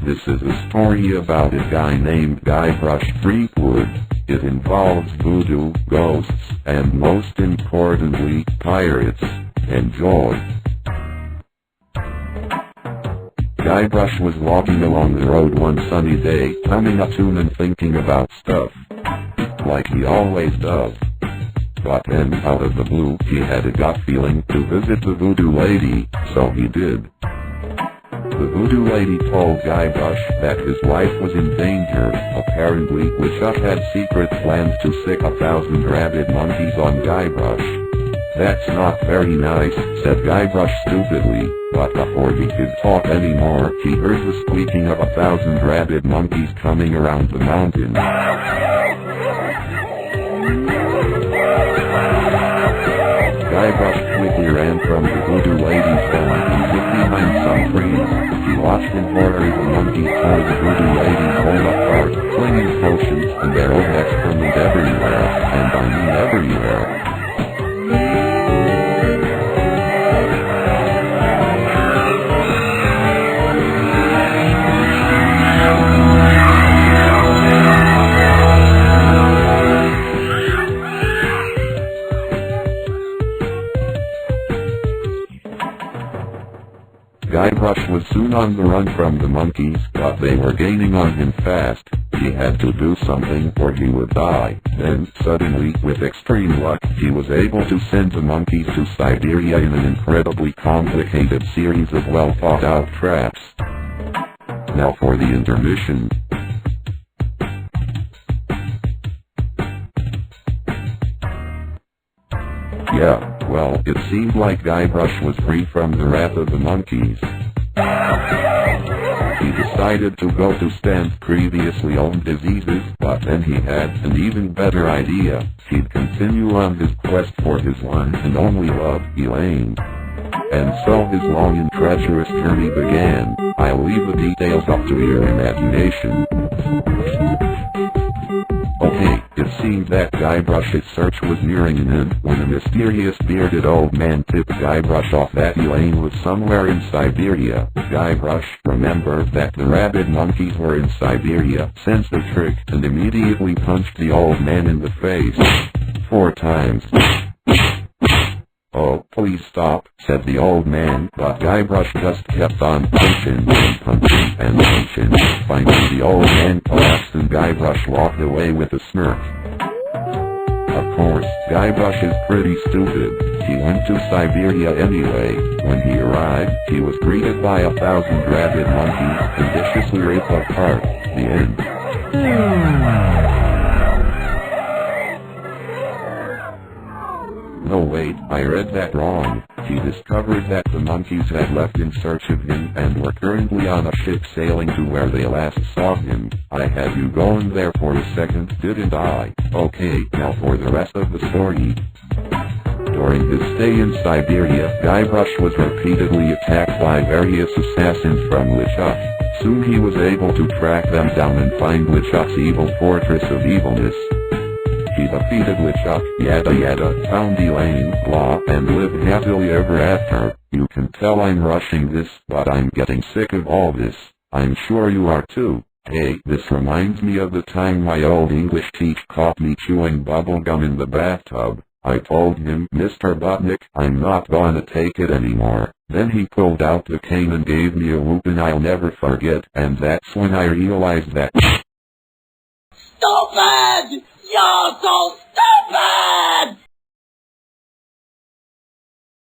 This is a story about a guy named Guybrush Threepwood. It involves voodoo, ghosts, and most importantly, pirates. Enjoy. Guybrush was walking along the road one sunny day, humming a tune and thinking about stuff. Like he always does. But then, out of the blue, he had a gut feeling to visit the Voodoo Lady, so he did. The Voodoo Lady told Guybrush that his wife was in danger. Apparently, Woodchuck had secret plans to sick 1,000 rabid monkeys on Guybrush. "That's not very nice," said Guybrush stupidly, but before he could talk anymore, he heard the squeaking of 1,000 rabid monkeys coming around the mountain. Guybrush quickly ran from the Voodoo Lady's home and hid behind some trees. He watched in horror as the monkeys tore the Voodoo Lady's home apart, flinging potions and their own excrement everywhere, and I mean everywhere. Guybrush was soon on the run from the monkeys, but they were gaining on him fast. He had to do something or he would die. Then, suddenly, with extreme luck, he was able to send the monkeys to Siberia in an incredibly complicated series of well-thought-out traps. Now for the intermission. Yeah, well, it seemed like Guybrush was free from the wrath of the monkeys. He decided to go to Stan's previously owned diseases, but then he had an even better idea. He'd continue on his quest for his one and only love, Elaine. And so his long and treacherous journey began. I'll leave the details up to your imagination. Okay, it seemed that Guybrush's search was nearing an end when a mysterious bearded old man tipped Guybrush off that Elaine was somewhere in Siberia. Guybrush, remember that the rabid monkeys were in Siberia, sensed the trick and immediately punched the old man in the face 4 times. "Oh, please stop," said the old man, but Guybrush just kept on punching and punching and punching. Finally the old man collapsed and Guybrush walked away with a smirk. Of course, Guybrush is pretty stupid. He went to Siberia anyway. When he arrived, he was greeted by 1,000 rabid monkeys and viciously ripped apart. The end. No wait, I read that wrong. He discovered that the monkeys had left in search of him and were currently on a ship sailing to where they last saw him. I had you going there for a second, didn't I? Okay, now for the rest of the story. During his stay in Siberia, Guybrush was repeatedly attacked by various assassins from Woodchuck. Soon he was able to track them down and find Woodchuck's evil fortress of evilness. He defeated Woodchuck, yada yada, found Elaine, blah, and lived happily ever after. You can tell I'm rushing this, but I'm getting sick of all this. I'm sure you are too. Hey, this reminds me of the time my old English teacher caught me chewing bubblegum in the bathtub. I told him, "Mr. Butnick, I'm not gonna take it anymore." Then he pulled out the cane and gave me a whooping I'll never forget, and that's when I realized that. Stupid! You're so stupid!